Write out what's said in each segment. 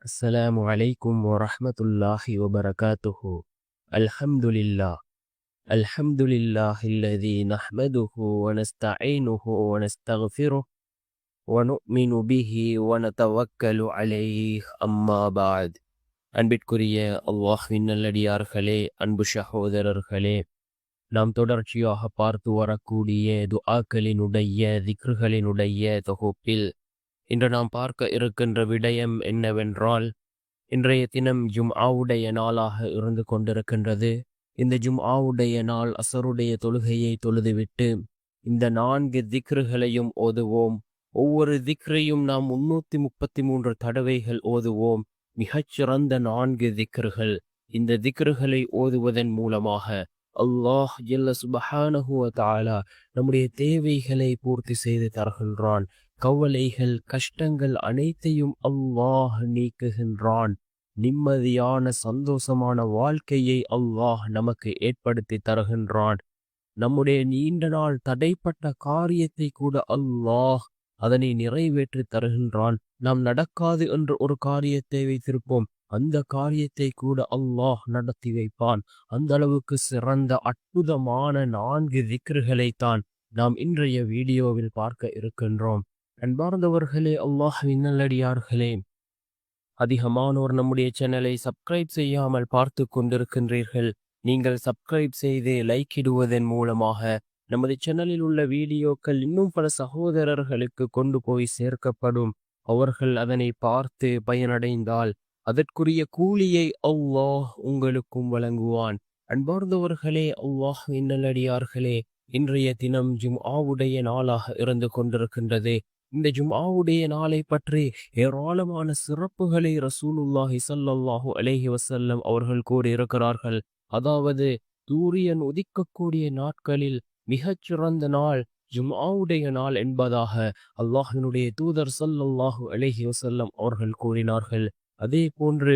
السلام عليكم ورحمة الله وبركاته. الحمد لله. الحمد لله الذي نحمده ونستعينه ونستغفره ونؤمن به ونتوكل عليه أما بعد. அன்பிற்குரிய அல்லாஹ்வின் நல்லடியார்களே, அன்பு சகோதரர்களே, நாம் தொடர்ச்சியாக பார்த்து வரக்கூடிய துஆக்களினுடைய திக்ருகளினுடைய தொகுப்பில் இன்று நாம் பார்க்க இருக்கின்ற விடயம் என்னவென்றால், இன்றைய தினம் ஜும்ஆவுடைய நாளாக இருந்து கொண்டிருக்கின்றது. இந்த ஜும்ஆவுடைய நாள் அசருடைய தொழுகையை தொழுதுவிட்டு இந்த 4 திக்ருகளையும் ஓதுவோம். ஒவ்வொரு திக்ரையும் நாம் 333 தடவைகள் ஓதுவோம். மிகச்சிறந்த 4 திக்ருகள். இந்த திக்ருகளை ஓதுவதன் மூலமாக அல்லாஹ் ஜல்ல சுப்ஹானஹு வ தஆலா நம்முடைய தேவைகளை பூர்த்தி செய்து தருகின்றான். கவலைகள், கஷ்டங்கள் அனைத்தையும் அல்லாஹ் நீக்குகின்றான். நிம்மதியான சந்தோஷமான வாழ்க்கையை அல்லாஹ் நமக்கு ஏற்படுத்தி தருகின்றான். நம்முடைய நீண்ட நாள் தடைப்பட்ட காரியத்தை கூட அல்லாஹ் அதனை நிறைவேற்றி தருகின்றான். நாம் நடக்காது என்று ஒரு காரியத்தை வைத்திருப்போம், அந்த காரியத்தை கூட அல்லாஹ் நடத்தி வைப்பான். அந்த அளவுக்கு சிறந்த அற்புதமான 4 திக்ருகளைத்தான் நாம் இன்றைய வீடியோவில் பார்க்க இருக்கின்றோம். அன்பார்ந்தவர்களே, அல்லாஹ்வின் நல்லடியார்களே, அதிகமானோர் நம்முடைய சேனலை சப்ஸ்கிரைப் செய்யாமல் பார்த்து கொண்டிருக்கின்றீர்கள். நீங்கள் சப்ஸ்கிரைப் செய்து லைக் இடுவதன் மூலமாக நமது சேனலில் உள்ள வீடியோக்கள் இன்னும் பல சகோதரர்களுக்கு கொண்டு போய் சேர்க்கப்படும். அவர்கள் அதனை பார்த்து பயனடைந்தால் அதற்குரிய கூலியை அல்லாஹ் உங்களுக்கும் வழங்குவான். அன்பார்ந்தவர்களே, அல்லாஹ்வின் நல்லடியார்களே, இன்றைய தினம் ஜும்ஆவுடைய நாளாக இருந்து கொண்டிருக்கின்றது. இந்த ஜும்ஆவுடைய நாளை பற்றி ஏராளமான சிறப்புகளை ரசூலுல்லாஹி ஸல்லல்லாஹு அலைஹி வஸல்லம் அவர்கள் கூறியிருக்கிறார்கள். அதாவது, சூரியன் உதிக்கக்கூடிய நாட்களில் மிகச்சிறந்த நாள் ஜும்ஆவுடைய நாள் என்பதாக அல்லாஹ்வினுடைய தூதர் ஸல்லல்லாஹு அலைஹி வஸல்லம் அவர்கள் கூறினார்கள். அதே போன்று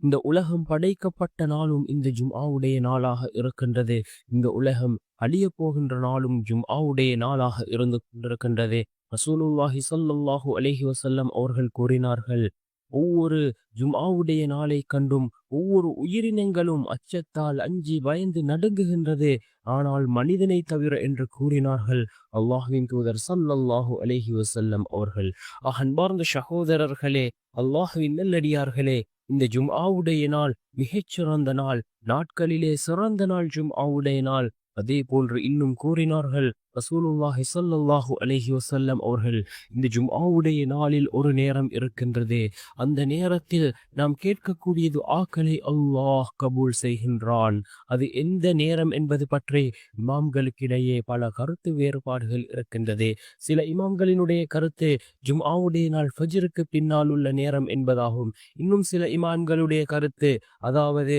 இந்த உலகம் படைக்கப்பட்ட நாளும் இந்த ஜும்ஆவுடைய நாளாக இருக்கின்றது. இந்த உலகம் அழிய போகின்ற நாளும் ஜும்ஆவுடைய நாளாக இருந்து கொண்டிருக்கின்றது. ரசூலுல்லாஹி ஸல்லல்லாஹு அலைஹி வஸல்லம் அவர்கள் கூறினார்கள், ஒவ்வொரு ஜும்ஆவுடைய நாளை கண்டும் ஒவ்வொரு உயிரினங்களும் அச்சத்தால் அஞ்சி பயந்து நடுங்குகின்றது, ஆனால் மனிதனை தவிர என்று கூறினார்கள் அல்லாஹ்வின் தூதர் ஸல்லல்லாஹு அலைஹி வஸல்லம் அவர்கள். அன்பார்ந்த சகோதரர்களே, அல்லாஹ்வின் நல்லடியார்களே, இந்த ஜும்ஆவுடைய நாள் மிகச்சிறந்த நாள். நாட்களிலே சிறந்த நாள் ஜும்ஆவுடைய நாள். அதே போன்று இன்னும் கூறினார்கள் ரசூலுல்லாஹி ஸல்லல்லாஹு அலைஹி வஸல்லம் அவர்கள், இந்த ஜும்ஆவுடைய நாளில் ஒரு நேரம் இருக்கின்றது. அந்த நேரத்தில் நாம் கேட்கக்கூடிய துஆக்களை அல்லாஹ் கபூல் செய்கின்றான். அது எந்த நேரம் என்பது பற்றி இமாம்களுக்கிடையே பல கருத்து வேறுபாடுகள் இருக்கின்றது. சில இமாம்களினுடைய கருத்து ஜும்ஆவுடைய நாள் ஃபஜ்ருக்கு பின்னால் உள்ள நேரம் என்பதாகும். இன்னும் சில இமாம்களுடைய கருத்து அதாவது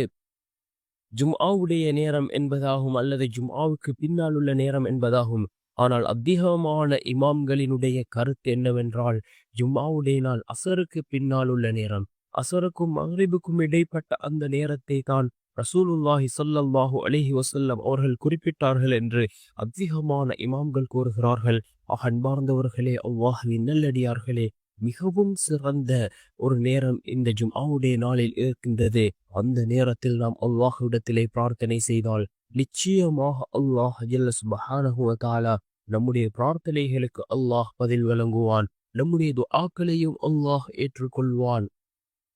ஜும்ஆவுடைய நேரம் என்பதாகும், அல்லது ஜும்ஆவுக்கு பின்னால் உள்ள நேரம் என்பதாகும். ஆனால் அதிகமான இமாம்களினுடைய கருத்து என்னவென்றால், ஜும்ஆவுடைய நாள் அசருக்கு பின்னால் உள்ள நேரம். அசருக்கும் மக்ரிபுக்கும் இடைப்பட்ட அந்த நேரத்தை தான் ரசூலுல்லாஹி ஸல்லல்லாஹு அலைஹி வஸல்லம் அவர்கள் குறிப்பிட்டார்கள் என்று அதிகமான இமாம்கள் கூறுகிறார்கள். அன்பார்ந்தவர்களே, அல்லாஹ்வின் நல்லடியார்களே, மிகவும் சிறந்த ஒரு நேரம் இந்த ஜும்ஆவுடைய நாளில் இருக்கின்றது. அந்த நேரத்தில் நாம் அல்லாஹ்விடத்திலே பிரார்த்தனை செய்தால் நிச்சயமாக அல்லாஹ் ஜல்ல சுப்ஹானஹு வ தஆலா நம்முடைய பிரார்த்தனைகளுக்கு அல்லாஹ் பதில் வழங்குவான். நம்முடைய துஆக்களையும் அல்லாஹ் ஏற்றுக்கொள்வான்.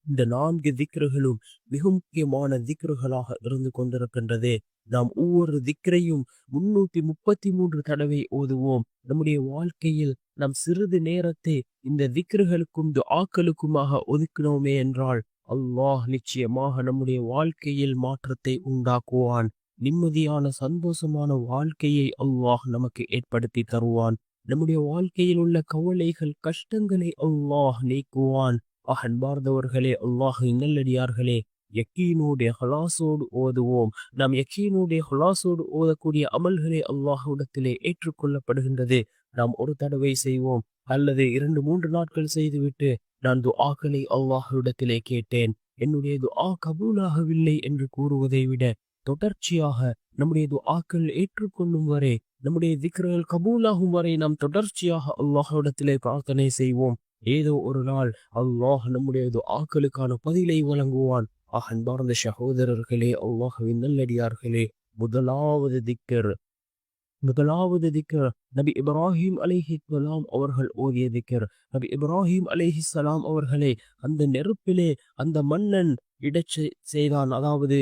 இந்த 4 திக்ருகளும் மிக முக்கியமான திக்ருகளாக இருந்து கொண்டிருக்கின்றது. நாம் ஒவ்வொரு திக்ரையும் 333 தடவை ஓதுவோம். நம்முடைய வாழ்க்கையில் நாம் சிறிது நேரத்தை இந்த திக்ருகளுக்கும் துஆக்களுக்குமாக ஒதுக்கினோமே என்றால் அல்லாஹ் நிச்சயமாக நம்முடைய வாழ்க்கையில் மாற்றத்தை உண்டாக்குவான். நிம்மதியான சந்தோஷமான வாழ்க்கையை அல்லாஹ் நமக்கு ஏற்படுத்தி தருவான். நம்முடைய வாழ்க்கையில் உள்ள கவலைகள், கஷ்டங்களை அல்லாஹ் நீக்குவான். அன்பார்ந்தவர்களே, அல்லாஹ்வின் நல்லடியார்களே, யக்கீனோடு ஹலாசோடு ஓதுவோம். நாம் யக்கீனோடு ஹலாசோடு ஓதக்கூடிய அமல்களே அல்லாஹ்விடத்திலே ஏற்றுக்கொள்ளப்படுகின்றது. நாம் ஒரு தடவை செய்வோம், அல்லது 2-3 நாட்கள் செய்துவிட்டு நான் துஆக்களை அல்லாஹ்விடத்திலே கேட்டேன், என்னுடைய துஆ கபூலாகவில்லை என்று கூறுவதை விட தொடர்ச்சியாக நம்முடைய துஆக்கள் ஏற்றுக்கொள்ளும் வரை, நம்முடைய திக்ருகள் கபூலாகும் வரை நாம் தொடர்ச்சியாக அல்லாஹ்விடத்திலே பிரார்த்தனை செய்வோம். ஏதோ ஒரு நாள் அல்லாஹ் நம்முடைய துஆக்களுக்கான பதிலை வழங்குவான். அன்பார்ந்த சகோதரர்களே, அல்லாஹ்வின் நல்லடியார்களே, முதலாவது திக்ர் நபி இப்ராஹிம் அலைஹிஸ்ஸலாம் அவர்கள் ஓதிய திக்ர். நபி இப்ராஹிம் அலைஹிஸ்ஸலாம் அவர்களே அந்த நெருப்பிலே அந்த மன்னன் இடச் செய்தான். அதாவது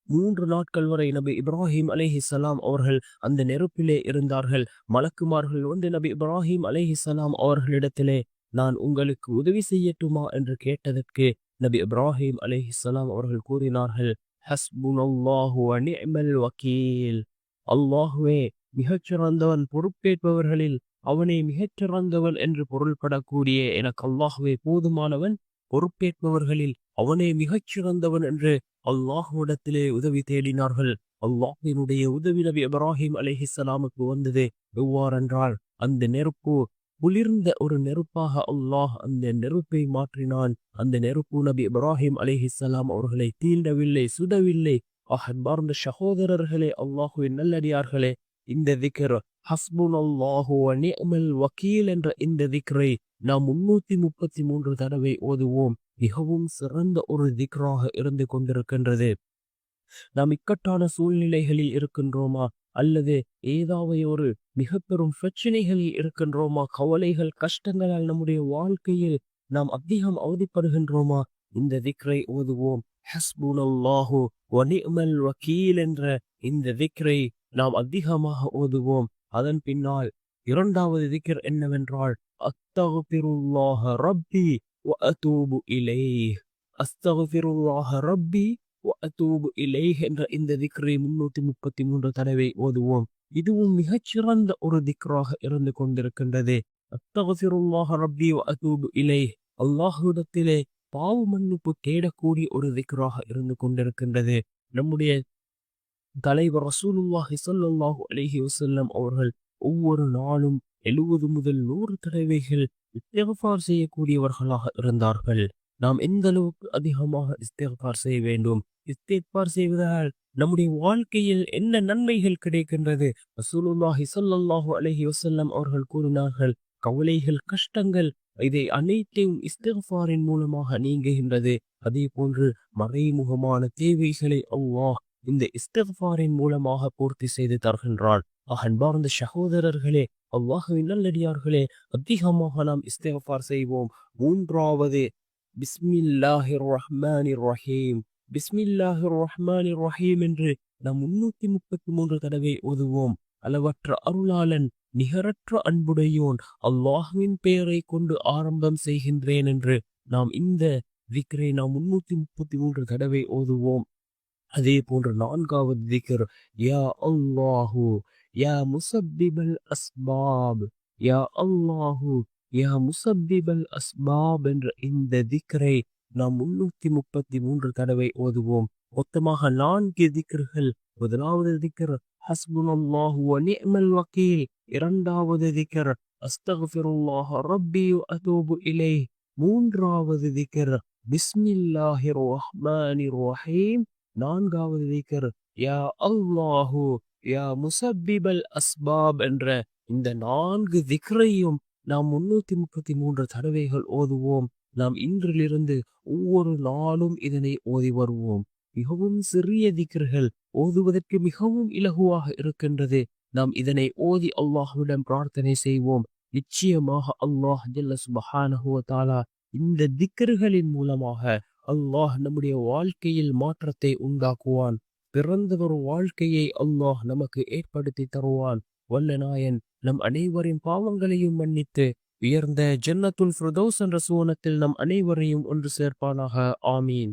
3 நாட்கள் வரை நபி இப்ராஹிம் அலைஹிஸ்ஸலாம் அவர்கள் அந்த நெருப்பிலே இருந்தார்கள். மலக்குமார்கள் வந்து நபி இப்ராஹிம் அலைஹிஸ்ஸலாம் அவர்களிடத்திலே, நான் உங்களுக்கு உதவி செய்யட்டுமா என்று கேட்டதற்கு நபி இப்ராஹிம் அலைஹிஸ்ஸலாம் அவர்கள் கூறினார்கள், ஹஸ்புனல்லாஹு வ நிஅமல் வக்கீல். அல்லாஹ்வே மிகச்சிறந்தவன், பொறுப்பேற்பவர்களில் அவனே மிகச்சிறந்தவன் என்று பொருள்படக்கூடிய எனக்கு அல்லாஹ்வே போதுமானவன், பொறுப்பேற்பவர்களில் அவனே மிகச்சிறந்தவன் என்று அல்லாஹ்விடத்திலே உதவி தேடினார்கள். அல்லாஹ்வினுடைய உதவி நபி இப்ராஹிம் அலைஹிஸ்ஸலாமுக்கு வந்தது. எவ்வாறென்றால் அந்த நெருப்பு குளிர்ந்த ஒரு நெருப்பாக அல்லாஹ் அந்த நெருப்பை மாற்றினான். அந்த நெருப்பு நபி இப்ராஹிம் அலைஹிஸ்ஸலாம் அவர்களை தீண்டவில்லை, சுடவில்லை. அன்பார்ந்த சகோதரர்களே, அல்லாஹ்வின் நல்லடியார்களே, இந்த திக்ர் ஹஸ்புனல்லாஹு வ நிஅமல் வக்கீல் என்ற இந்த திக்ரை நாம் 333 தடவை ஓதுவோம். மிகவும் சிறந்த ஒரு திக்ராக இருந்து கொண்டிருக்கின்றது. நாம் இக்கட்டான சூழ்நிலைகளில் இருக்கின்றோமா, அல்லது ஏதாவது ஒரு மிக பெரும் பிரச்சனைகளில் இருக்கின்றோமா, கவலைகள் கஷ்டங்களால் நம்முடைய வாழ்க்கையில் நாம் அதிகம் அவதிப்படுகின்றோமா, இந்த திக்ரை ஓதுவோம். ஹஸ்புனல்லாஹு வ நிஅமல் வக்கீல் என்ற இந்த திக்ரை நாம் அதிகமாக ஓதுவோம். அதன் பின்னால் இரண்டாவது திக்ர் என்னவென்றால், அஸ்தக்ஃபிருல்லாஹ ரப்பி வ அதூபு இலைஹ். அஸ்தக்ஃபிருல்லாஹ ரப்பி வ அதூபு இலைஹ் என்ற இந்த திக்ரை 333 தடவை ஓதுவோம். இதுவும் மிகச்சிறந்த ஒரு திக்ராக இருந்து கொண்டிருக்கின்றது. அஸ்தக்ஃபிருல்லாஹ ரப்பி வ அதூபு இலைஹ் அல்லாஹ்விடத்திலே பாவ மன்னிப்பு தேடக்கூடிய ஒரு திக்ராக இருந்து கொண்டிருக்கின்றது. நம்முடைய தலைவர் ரசூலுல்லாஹி ஸல்லல்லாஹு அலைஹி வஸல்லம் அவர்கள் ஒவ்வொரு நாளும் 70 முதல் 100 தடவைகள் இஸ்திக்ஃபார் செய்யக்கூடியவர்களாக இருந்தார்கள். நாம் எந்த அளவுக்கு அதிகமாக இஸ்திக்ஃபார் செய்ய வேண்டும், இஸ்திக்ஃபார் செய்வதால் நம்முடைய வாழ்க்கையில் என்ன நன்மைகள் கிடைக்கின்றது? ரசூலுல்லாஹி ஸல்லல்லாஹு அலைஹி வஸல்லம் அவர்கள் கூறினார்கள், கவலைகள் கஷ்டங்கள் இதை அனைத்தையும் இஸ்திக்ஃபாரின் மூலமாக நீங்குகின்றது. அதே போன்று மறைமுகமான தேவைகளை அல்லாஹ் இந்த இஸ்திக்ஃபாரின் மூலமாக பூர்த்தி செய்து தருகின்றான். அன்பார்ந்த சகோதரர்களே, அல்லாஹ்வின் நல்லடியார்களே, அதிகமாக நாம் இஸ்திக்ஃபார் செய்வோம். மூன்றாவது, பிஸ்மில்லாஹிர் ரஹ்மானிர் ரஹீம். பிஸ்மில்லாஹிர் ரஹ்மானிர் ரஹீம் என்று நாம் 333 தடவை ஓதுவோம். அளவற்ற அருளாளன், நிகரற்ற அன்புடையோன், அல்லாஹ்வின் பெயரை கொண்டு ஆரம்பம் செய்கின்றேன் என்று நாம் இந்த திக்ரை நாம் 333 தடவை ஓதுவோம். அதே போன்று நான்காவது திக்ர், யா அல்லாஹு யா முஸப்பிபல் அஸ்பாப், யா அல்லாஹு யா முஸப்பிபல் அஸ்பாப் என்ற இந்த திக்ரை நாம் 333 தடவை ஓதுவோம். மொத்தமாக 4 திக்ர்கள். முதலாவது திக்ர் ஹஸ்புனல்லாஹு வ நிஅமல் வக்கீல். இரண்டாவது திக்ர் அஸ்தக்ஃபிருல்லாஹ ரப்பி வ அதூபு இலைஹ். மூன்றாவது திக்ர் பிஸ்மில்லாஹிர் ரஹ்மானிர் ரஹீம். நான்காவது திக்ர் யா அல்லாஹு யா முஸப்பிபல் அஸ்பாப் என்ற இந்த 4 திக்ரையும் நாம் 333 தடவைகள் ஓதுவோம். நாம் இன்றிலிருந்து ஒவ்வொரு நாளும் இதனை ஓதி வருவோம். மிகவும் சிறிய திக்ர்கள், ஓதுவதற்கு மிகவும் இலகுவாக இருக்கின்றது. நாம் இதனை ஓதி அல்லாஹ்விடம் பிரார்த்தனை செய்வோம். நிச்சயமாக அல்லாஹ் ஜல்ல சுப்ஹானஹு வ தஆலா இந்த திக்ர்களின் மூலமாக அல்லாஹ் நம்முடைய வாழ்க்கையில் மாற்றத்தை உண்டாக்குவான். பிறந்த ஒரு வாழ்க்கையை அல்லாஹ் நமக்கு ஏற்படுத்தி தருவான். வல்ல நாயன் நம் அனைவரின் பாவங்களையும் மன்னித்து உயர்ந்த ஜன்னத்துல் ஃபிர்தௌஸ் என்ற சுவனத்தில் நம் அனைவரையும் ஒன்று சேர்ப்பானாக. ஆமீன்.